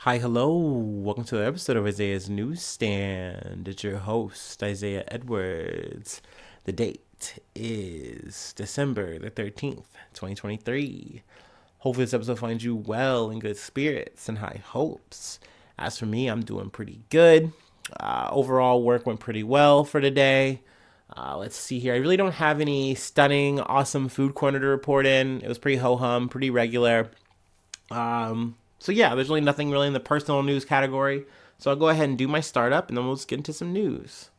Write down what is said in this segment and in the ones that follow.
Hi, hello. Welcome to the episode of Isaiah's Newsstand. It's your host, Isaiah Edwards. The date is December the 13th, 2023. Hopefully, this episode finds you well in good spirits and high hopes. As for me, I'm doing pretty good. Overall, work went pretty well for today. Let's see here. I really don't have any stunning, awesome food corner to report in. It was pretty ho hum, pretty regular. So yeah, there's really nothing really in the personal news category. So I'll go ahead and do my startup and then we'll just get into some news.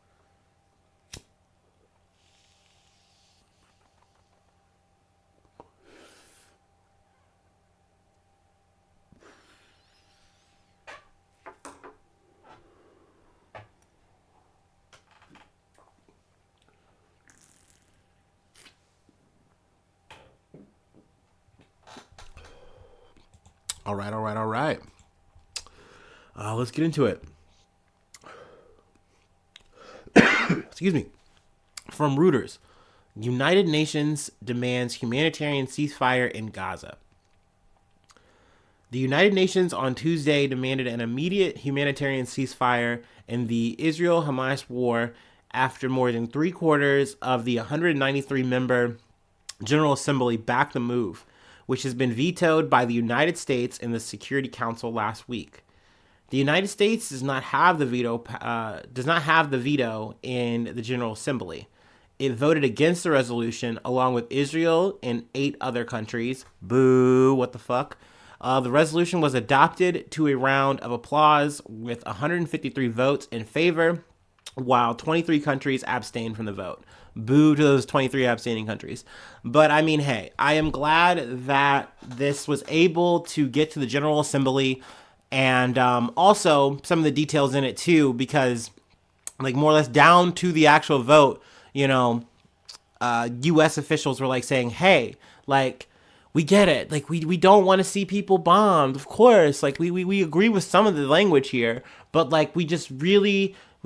All right. Let's get into it. Excuse me. From Reuters, United Nations demands humanitarian ceasefire in Gaza. The United Nations on Tuesday demanded an immediate humanitarian ceasefire in the Israel-Hamas war after more than three-quarters of the 193-member General Assembly backed the move, which has been vetoed by the United States in the Security Council last week. The United States does not have the veto in the General Assembly. It voted against the resolution along with Israel and 8 other countries. Boo, what the fuck? The resolution was adopted to a round of applause with 153 votes in favor, while 23 countries abstained from the vote. Boo to those 23 abstaining countries. But I mean, hey, I am glad that this was able to get to the General Assembly and also some of the details in it too, because like more or less down to the actual vote, U.S. officials were like saying, hey, like, we get it. Like, we don't want to see people bombed, of course. Like, we agree with some of the language here, but like, we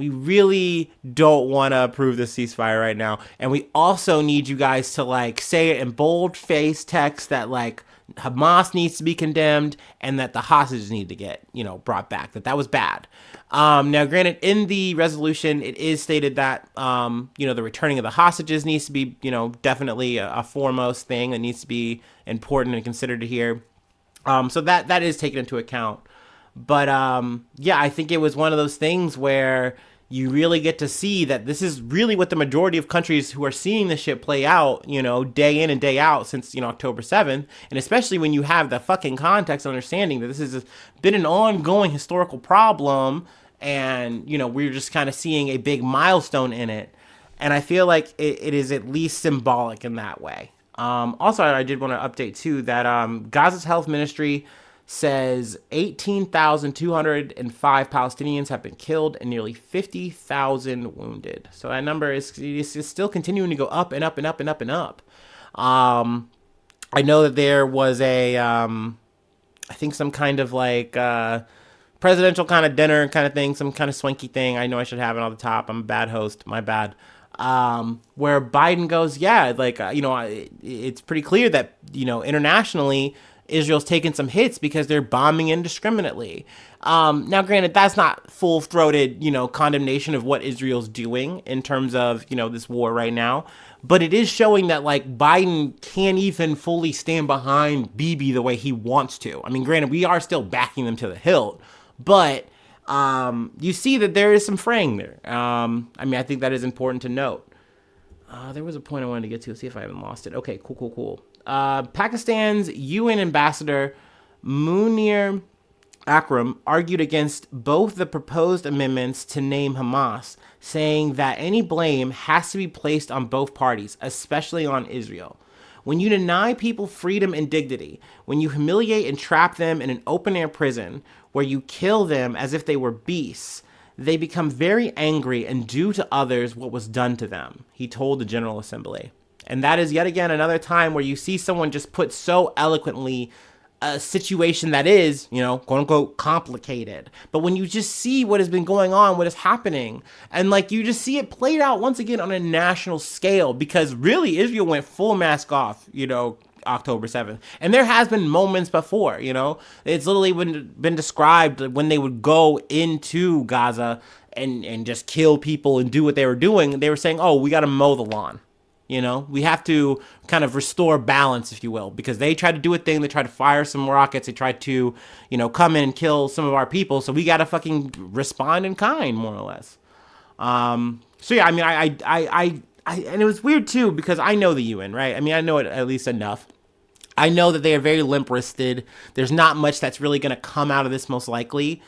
really don't want to approve the ceasefire right now. And we also need you guys to like say it in bold face text that like Hamas needs to be condemned and that the hostages need to get, brought back, that was bad. Now, granted, in the resolution, it is stated that, the returning of the hostages needs to be, definitely a foremost thing that needs to be important and considered here. So that is taken into account. But yeah, I think it was one of those things where you really get to see that this is really what the majority of countries who are seeing this shit play out, day in and day out since, October 7th. And especially when you have the fucking context understanding that this has been an ongoing historical problem and, we're just kind of seeing a big milestone in it. And I feel like it is at least symbolic in that way. Also, I did want to update too that Gaza's health ministry says 18,205 Palestinians have been killed and nearly 50,000 wounded. So that number is still continuing to go up and up and up and up and up. I know that there was I think some kind of like presidential kind of dinner kind of thing, some kind of swanky thing. I know I should have it on the top. I'm a bad host. My bad. Where Biden goes, yeah, like, it's pretty clear that, internationally, Israel's taken some hits because they're bombing indiscriminately. Now, granted, that's not full-throated, condemnation of what Israel's doing in terms of, this war right now. But it is showing that, like, Biden can't even fully stand behind Bibi the way he wants to. I mean, granted, we are still backing them to the hilt. But you see that there is some fraying there. I think that is important to note. There was a point I wanted to get to. Let's see if I haven't lost it. Okay, cool. Pakistan's UN ambassador Munir Akram argued against both the proposed amendments to name Hamas, saying that any blame has to be placed on both parties, especially on Israel. When you deny people freedom and dignity, when you humiliate and trap them in an open-air prison, where you kill them as if they were beasts, they become very angry and do to others what was done to them, he told the General Assembly. And that is yet again another time where you see someone just put so eloquently a situation that is, quote unquote, complicated. But when you just see what has been going on, what is happening, and like you just see it played out once again on a national scale, because really Israel went full mask off, October 7th. And there has been moments before, it's literally been described when they would go into Gaza and just kill people and do what they were doing. They were saying, oh, we got to mow the lawn. We have to kind of restore balance, if you will, because they tried to do a thing. They tried to fire some rockets. They tried to, come in and kill some of our people. So we got to fucking respond in kind, more or less. So yeah, I mean, I and it was weird too, because I know the UN, right? I mean, I know it at least enough. I know that they are very limp-wristed. There's not much that's really going to come out of this, most likely.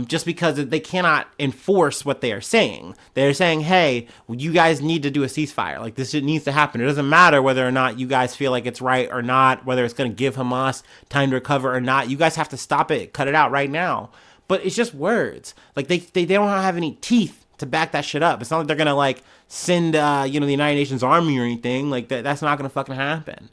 Just because they cannot enforce what they are saying. They're saying, hey, you guys need to do a ceasefire. Like, this shit needs to happen. It doesn't matter whether or not you guys feel like it's right or not, whether it's going to give Hamas time to recover or not. You guys have to stop it, cut it out right now. But it's just words. Like, they don't have any teeth to back that shit up. It's not like they're going to, like, send, the United Nations Army or anything. Like, that's not going to fucking happen.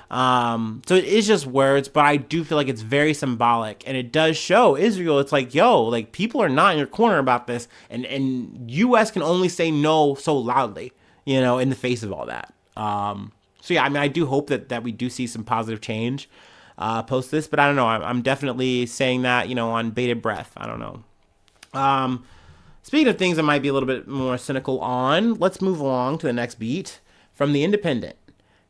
So it is just words, but I do feel like it's very symbolic, and it does show Israel. It's like, yo, like, people are not in your corner about this, and US can only say no so loudly, in the face of all that. So yeah, I mean, I do hope that we do see some positive change, post this, but I don't know. I'm definitely saying that, on bated breath. I don't know. Speaking of things that might be a little bit more cynical on, let's move along to the next beat from The Independent.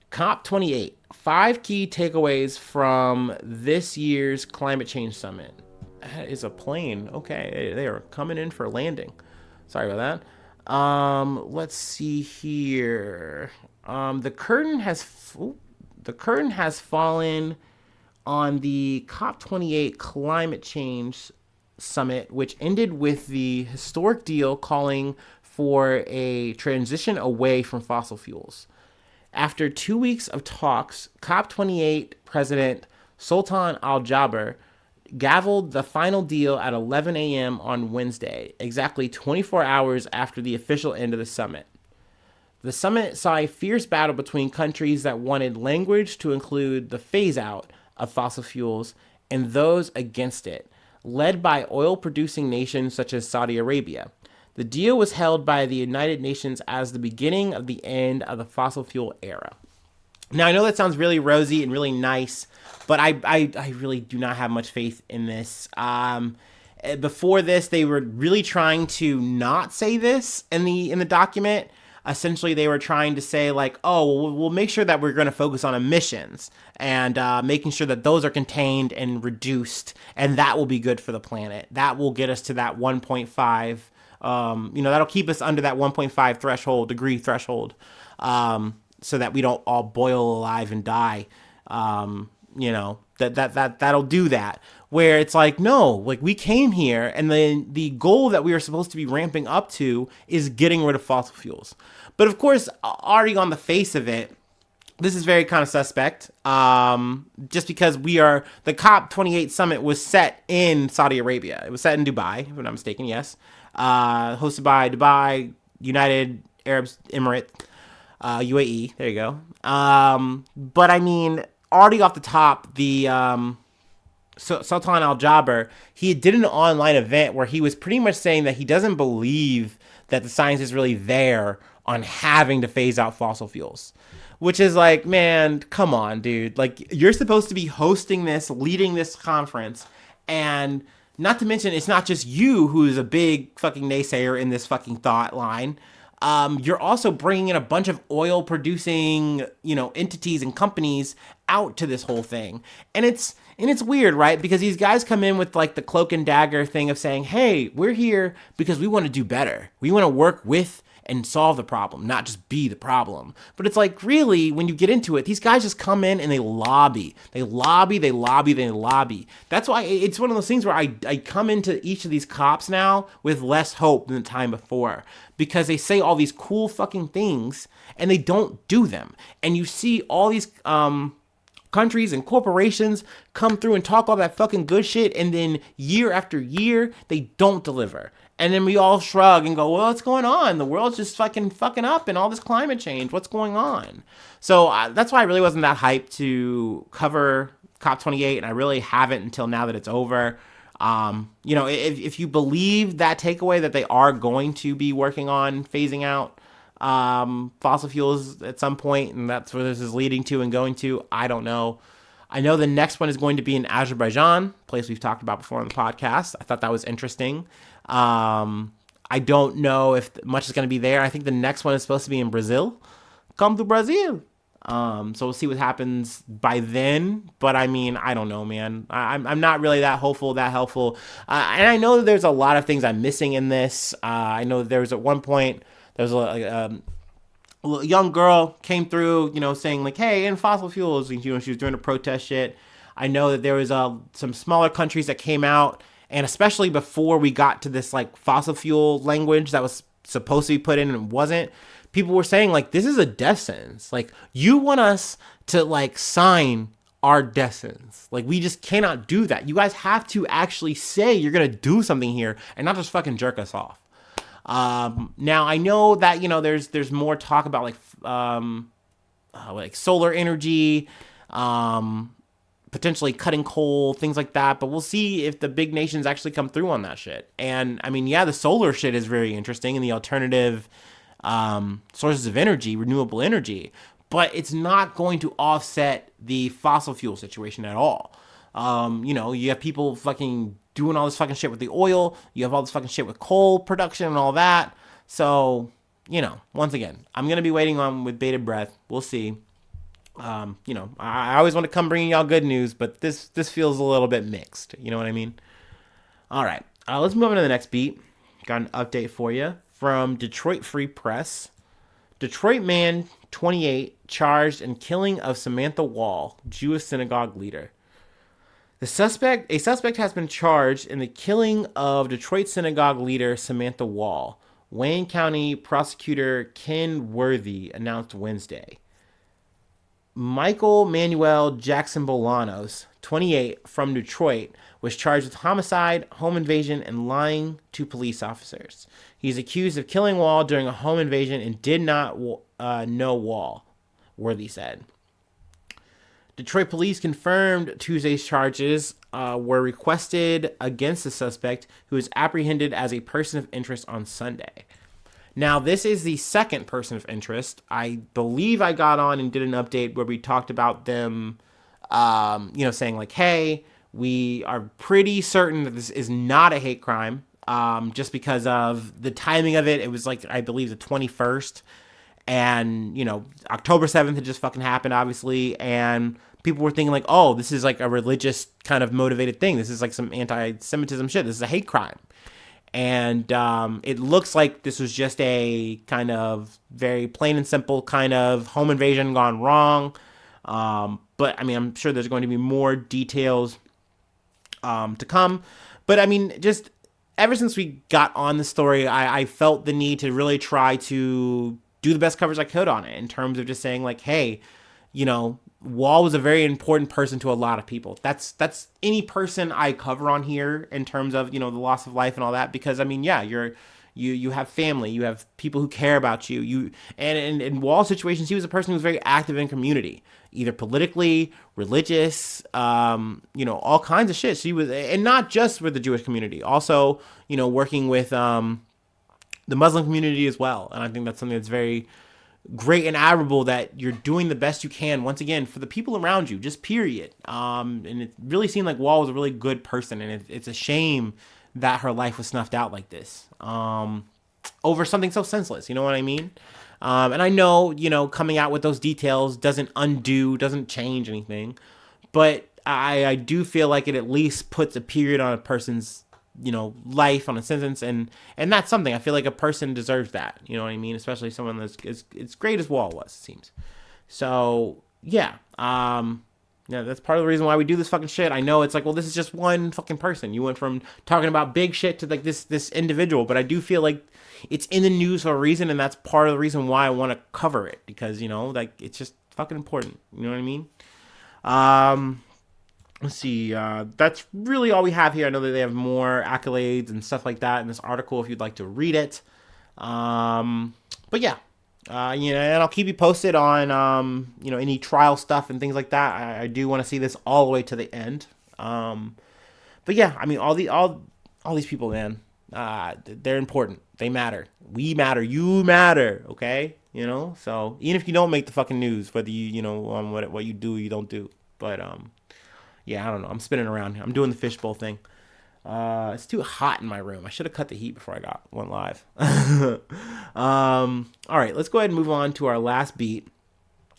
Cop28, 5 key takeaways from this year's climate change summit. That is a plane. Okay, they are coming in for a landing. Sorry about that. Let's see here. The curtain has fallen on the Cop28 climate change summit, which ended with the historic deal calling for a transition away from fossil fuels. After 2 weeks of talks, Cop28 President Sultan Al-Jaber gavelled the final deal at 11 a.m. on Wednesday, exactly 24 hours after the official end of the summit. The summit saw a fierce battle between countries that wanted language to include the phase-out of fossil fuels and those against it, led by oil-producing nations such as Saudi Arabia. The deal was hailed by the United Nations as the beginning of the end of the fossil fuel era. Now, I know that sounds really rosy and really nice, but I really do not have much faith in this. Before this, they were really trying to not say this in the document. Essentially, they were trying to say, like, oh, well, we'll make sure that we're going to focus on emissions and making sure that those are contained and reduced, and that will be good for the planet. That will get us to that 1.5. That'll keep us under that 1.5 degree threshold, so that we don't all boil alive and die. That'll do that. Where it's like, no, like, we came here, and then the goal that we are supposed to be ramping up to is getting rid of fossil fuels. But of course, already on the face of it, this is very kind of suspect, just because the COP28 summit was set in Saudi Arabia. It was set in Dubai, if I'm not mistaken, yes. Hosted by Dubai, United Arab Emirates, UAE, there you go. But I mean, already off the top, the Sultan Al-Jaber, he did an online event where he was pretty much saying that he doesn't believe that the science is really there on having to phase out fossil fuels. Which is like, man, come on, dude. Like, you're supposed to be hosting this, leading this conference, and not to mention, it's not just you who's a big fucking naysayer in this fucking thought line. You're also bringing in a bunch of oil-producing, entities and companies out to this whole thing. And it's weird, right? Because these guys come in with, like, the cloak and dagger thing of saying, hey, we're here because we want to do better. We want to work with and solve the problem, not just be the problem. But it's like, really, when you get into it, these guys just come in and they lobby. They lobby. That's why it's one of those things where I come into each of these cops now with less hope than the time before, because they say all these cool fucking things and they don't do them. And you see all these countries and corporations come through and talk all that fucking good shit, and then year after year, they don't deliver. And then we all shrug and go, well, what's going on? The world's just fucking up and all this climate change. What's going on? So that's why I really wasn't that hyped to cover COP28, and I really haven't until now that it's over. If you believe that takeaway that they are going to be working on phasing out fossil fuels at some point, and that's where this is leading to and going to. I don't know. I know the next one is going to be in Azerbaijan, place we've talked about before on the podcast. I thought that was interesting. I don't know if much is going to be there. I think the next one is supposed to be in Brazil. Come to Brazil. So we'll see what happens by then. But I mean, I don't know, man. I'm not really that hopeful, that helpful. And I know that there's a lot of things I'm missing in this. I know there was at one point, there was a young girl came through, saying like, hey, in fossil fuels, she was doing a protest shit. I know that there was some smaller countries that came out, and especially before we got to this like fossil fuel language that was supposed to be put in and wasn't, people were saying like, this is a death sentence. Like, you want us to like sign our death sentence. Like, we just cannot do that. You guys have to actually say you're going to do something here and not just fucking jerk us off. Now I know that, there's more talk about like solar energy, potentially cutting coal, things like that, but we'll see if the big nations actually come through on that shit. And I mean, yeah, the solar shit is very interesting, and the alternative, sources of energy, renewable energy, but it's not going to offset the fossil fuel situation at all. You have people fucking doing all this fucking shit with the oil. You have all this fucking shit with coal production and all that. So, once again, I'm going to be waiting on with bated breath. We'll see. I always want to come bringing y'all good news, but this feels a little bit mixed. You know what I mean? All right. Let's move on to the next beat. Got an update for you from Detroit Free Press. Detroit man 28 charged in killing of Samantha Woll, Jewish synagogue leader. A suspect has been charged in the killing of Detroit synagogue leader Samantha Woll, Wayne County prosecutor Ken Worthy announced Wednesday. Michael Manuel Jackson Bolanos, 28, from Detroit, was charged with homicide, home invasion, and lying to police officers. He's accused of killing Woll during a home invasion and did not know Woll, Worthy said. Detroit police confirmed Tuesday's charges were requested against the suspect, who was apprehended as a person of interest on Sunday. Now, this is the second person of interest. I believe I got on and did an update where we talked about them, saying like, hey, we are pretty certain that this is not a hate crime, just because of the timing of it. It was like, I believe, the 21st. And, October 7th had just fucking happened, obviously. And people were thinking like, oh, this is like a religious kind of motivated thing. This is like some anti-Semitism shit. This is a hate crime. And it looks like this was just a kind of very plain and simple kind of home invasion gone wrong. But I mean, I'm sure there's going to be more details to come. But I mean, just ever since we got on the story, I felt the need to really try to do the best coverage I could on it, in terms of just saying like, hey, Woll was a very important person to a lot of people. That's any person I cover on here in terms of, the loss of life and all that, because I mean, yeah, you have family, you have people who care about you. And in Woll's situations, he was a person who was very active in community, either politically, religious, all kinds of shit. She was, and not just with the Jewish community, also, working with the Muslim community as well. And I think that's something that's very great and admirable, that you're doing the best you can, once again, for the people around you, just period. And it really seemed like Woll was a really good person, and it's a shame that her life was snuffed out like this, over something so senseless. You know what I mean? And I know, coming out with those details doesn't change anything, but I do feel like it at least puts a period on a person's life, on a sentence, and that's something I feel like a person deserves that. You know what I mean? Especially someone that's as great as Woll was, it seems. So yeah, that's part of the reason why we do this fucking shit. I know it's like, well, this is just one fucking person. You went from talking about big shit to like this individual, but I do feel like it's in the news for a reason, and that's part of the reason why I want to cover it, because like it's just fucking important. You know what I mean? Let's see. That's really all we have here. I know that they have more accolades and stuff like that in this article if you'd like to read it. But yeah, and I'll keep you posted on, any trial stuff and things like that. I do want to see this all the way to the end. But yeah, I mean, all these people, man, They're important. They matter. We matter. You matter. Okay. So even if you don't make the fucking news, whether what you do, or you don't do. But yeah, I don't know. I'm spinning around here. I'm doing the fishbowl thing. It's too hot in my room. I should have cut the heat before I went live. All right, let's go ahead and move on to our last beat.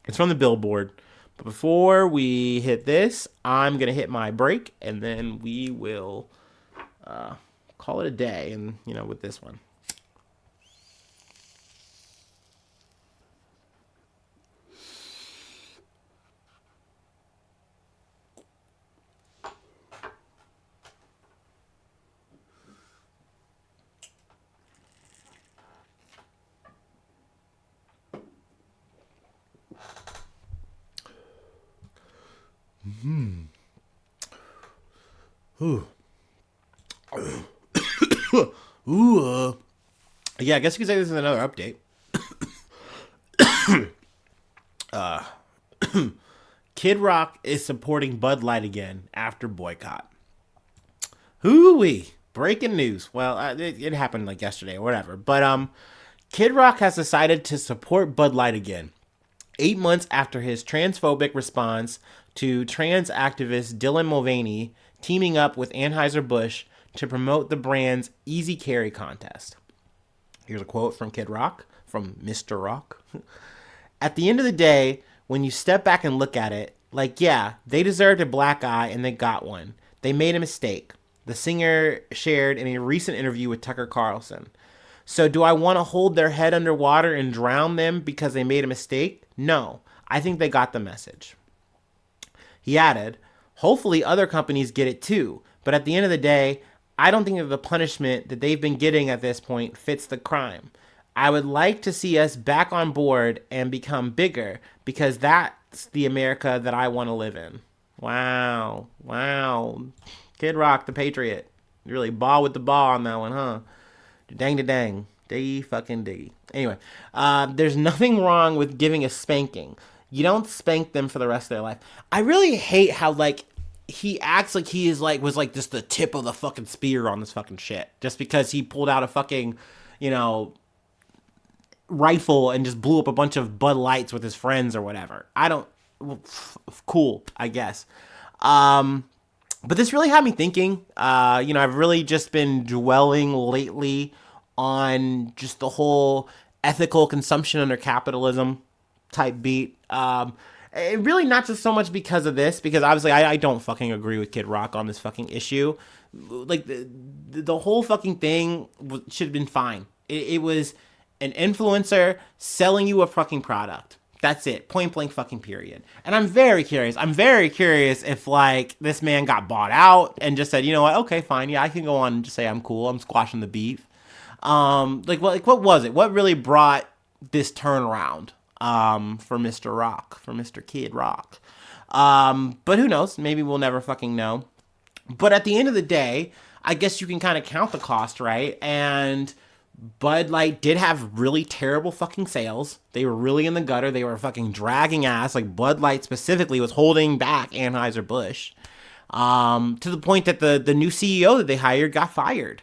It's from the Billboard. But before we hit this, I'm going to hit my break, and then we will call it a day, and with this one. Ooh. Ooh. Yeah, I guess you could say this is another update. Kid Rock is supporting Bud Light again after boycott. Hoo-wee. Breaking news. Well, it happened like yesterday or whatever. But Kid Rock has decided to support Bud Light again, 8 months after his transphobic response to trans activist Dylan Mulvaney teaming up with Anheuser-Busch to promote the brand's Easy Carry contest. Here's a quote from Kid Rock, from Mr. Rock. At the end of the day, when you step back and look at it, yeah, they deserved a black eye and they got one. They made a mistake, the singer shared in a recent interview with Tucker Carlson. So do I want to hold their head underwater and drown them because they made a mistake? No, I think they got the message. He added, hopefully other companies get it too, but at the end of the day, I don't think that the punishment that they've been getting at this point fits the crime. I would like to see us back on board and become bigger because that's the America that I want to live in. Wow. Kid Rock, the Patriot. You really ball with the ball on that one, huh? Dang. Fucking D. Anyway, there's nothing wrong with giving a spanking. You don't spank them for the rest of their life. I really hate how, he acts like he was just the tip of the fucking spear on this fucking shit. Just because he pulled out a fucking, rifle and just blew up a bunch of Bud Lights with his friends or whatever. Cool, I guess. But this really had me thinking. I've really just been dwelling lately on just the whole ethical consumption under capitalism type beat. Really not just so much because of this, because obviously I don't fucking agree with Kid Rock on this fucking issue. The whole fucking thing should have been fine. It was an influencer selling you a fucking product. That's it. Point blank fucking period. And I'm very curious. If this man got bought out and just said, you know what? Okay, fine. Yeah, I can go on and just say I'm cool. I'm squashing the beef. What was it? What really brought this turnaround for Mr. Rock, for Mr. Kid Rock? But who knows? Maybe we'll never fucking know. But at the end of the day, I guess you can kind of count the cost, right? And Bud Light did have really terrible fucking sales. They were really in the gutter. They were fucking dragging ass. Bud Light specifically was holding back Anheuser-Busch to the point that the new CEO that they hired got fired.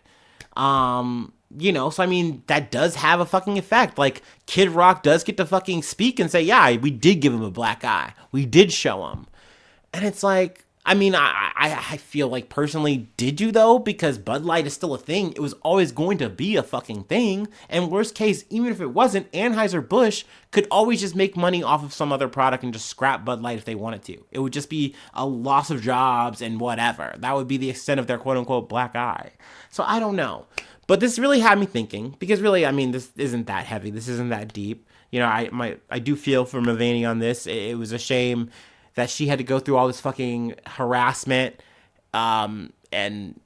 So I mean, that does have a fucking effect. Kid Rock does get to fucking speak and say, yeah, we did give him a black eye. We did show him. And it's I feel like personally, did you though? Because Bud Light is still a thing. It was always going to be a fucking thing. And worst case, even if it wasn't, Anheuser-Busch could always just make money off of some other product and just scrap Bud Light if they wanted to. It would just be a loss of jobs and whatever. That would be the extent of their quote unquote black eye. So I don't know. But this really had me thinking, because really, this isn't that heavy. This isn't that deep. I do feel for Mulvaney on this. It was a shame that she had to go through all this fucking harassment, and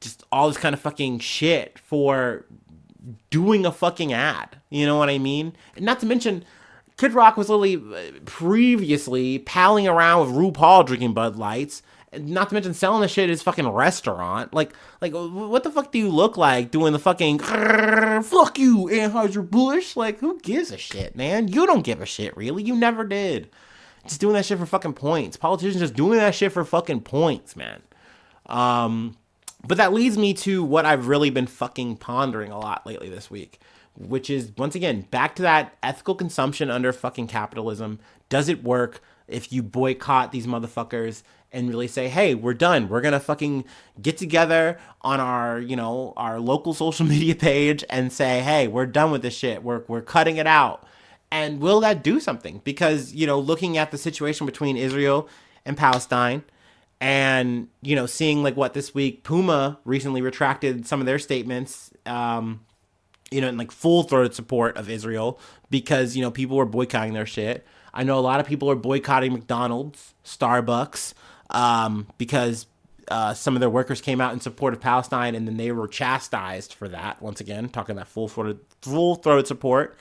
just all this kind of fucking shit for doing a fucking ad. You know what I mean? And not to mention, Kid Rock was literally previously palling around with RuPaul drinking Bud Lights. Not to mention selling the shit at his fucking restaurant. What the fuck do you look like doing the fucking fuck you, Anheuser-Busch? Who gives a shit, man? You don't give a shit, really. You never did. Just doing that shit for fucking points. Politicians just doing that shit for fucking points, man. But that leads me to what I've really been fucking pondering a lot lately this week, which is, once again, back to that ethical consumption under fucking capitalism. Does it work if you boycott these motherfuckers and really say, hey, we're done. We're going to fucking get together on our, our local social media page and say, hey, we're done with this shit. We're cutting it out. And will that do something? Because, looking at the situation between Israel and Palestine, and seeing like what this week Puma recently retracted some of their statements, in like full-throated support of Israel because people were boycotting their shit. I know a lot of people are boycotting McDonald's, Starbucks, because some of their workers came out in support of Palestine, and then they were chastised for that. Once again, talking about full-throated support,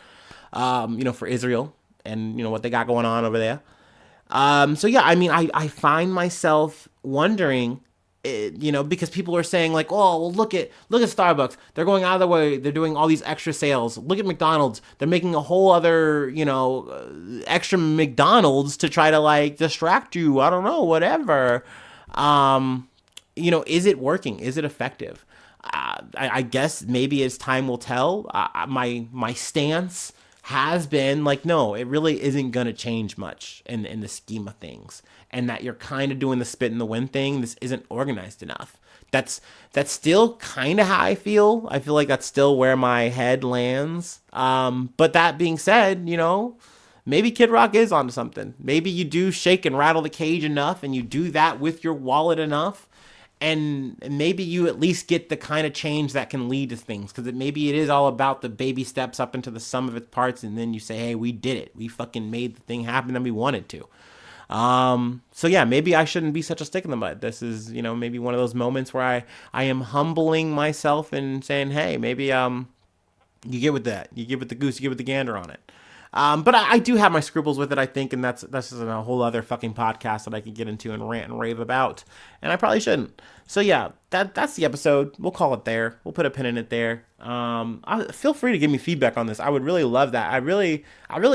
for Israel and what they got going on over there. So yeah, I mean, I find myself wondering, because people are saying like, oh, well, look at Starbucks. They're going out of the way. They're doing all these extra sales. Look at McDonald's. They're making a whole other, extra McDonald's to try to like distract you. I don't know, whatever. Is it working? Is it effective? I guess maybe as time will tell. My stance has been like, no, it really isn't going to change much in the scheme of things. And that you're kind of doing the spit in the wind thing. This isn't organized enough. That's still kind of how I feel. I feel like that's still where my head lands. But that being said, maybe Kid Rock is onto something. Maybe you do shake and rattle the cage enough and you do that with your wallet enough. And maybe you at least get the kind of change that can lead to things. Because maybe it is all about the baby steps up into the sum of its parts. And then you say, hey, we did it. We fucking made the thing happen that we wanted to. So yeah, maybe I shouldn't be such a stick in the mud. This is, maybe one of those moments where I am humbling myself and saying, hey, maybe, you get with that. You get with the goose, you get with the gander on it. But I do have my scruples with it, I think, and that's a whole other fucking podcast that I could get into and rant and rave about, and I probably shouldn't. So yeah, that's the episode. We'll call it there. We'll put a pin in it there. Feel free to give me feedback on this. I would really love that. I really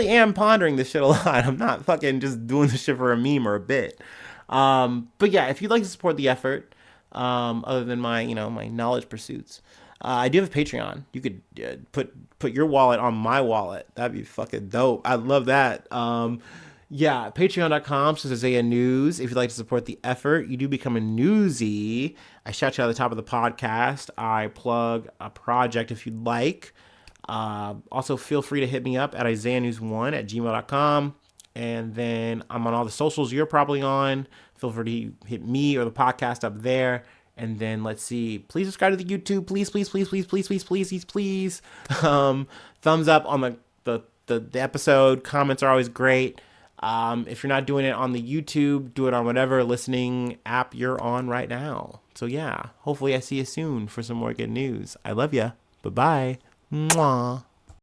am pondering this shit a lot. I'm not fucking just doing this shit for a meme or a bit. But yeah, if you'd like to support the effort, other than my my knowledge pursuits. I do have a Patreon. You could put your wallet on my wallet. That'd be fucking dope. I'd love that. Yeah, patreon.com/Isaiah News. If you'd like to support the effort, you do become a newsie. I shout you out at the top of the podcast. I plug a project if you'd like. Also, feel free to hit me up at isaiahnews1@gmail.com. And then I'm on all the socials you're probably on. Feel free to hit me or the podcast up there. And then let's see. Please subscribe to the YouTube. Please, please, please, please, please, please, please, please, please. Thumbs up on the episode. Comments are always great. If you're not doing it on the YouTube, do it on whatever listening app you're on right now. So yeah, hopefully I see you soon for some more good news. I love ya. Bye-bye. Mwah.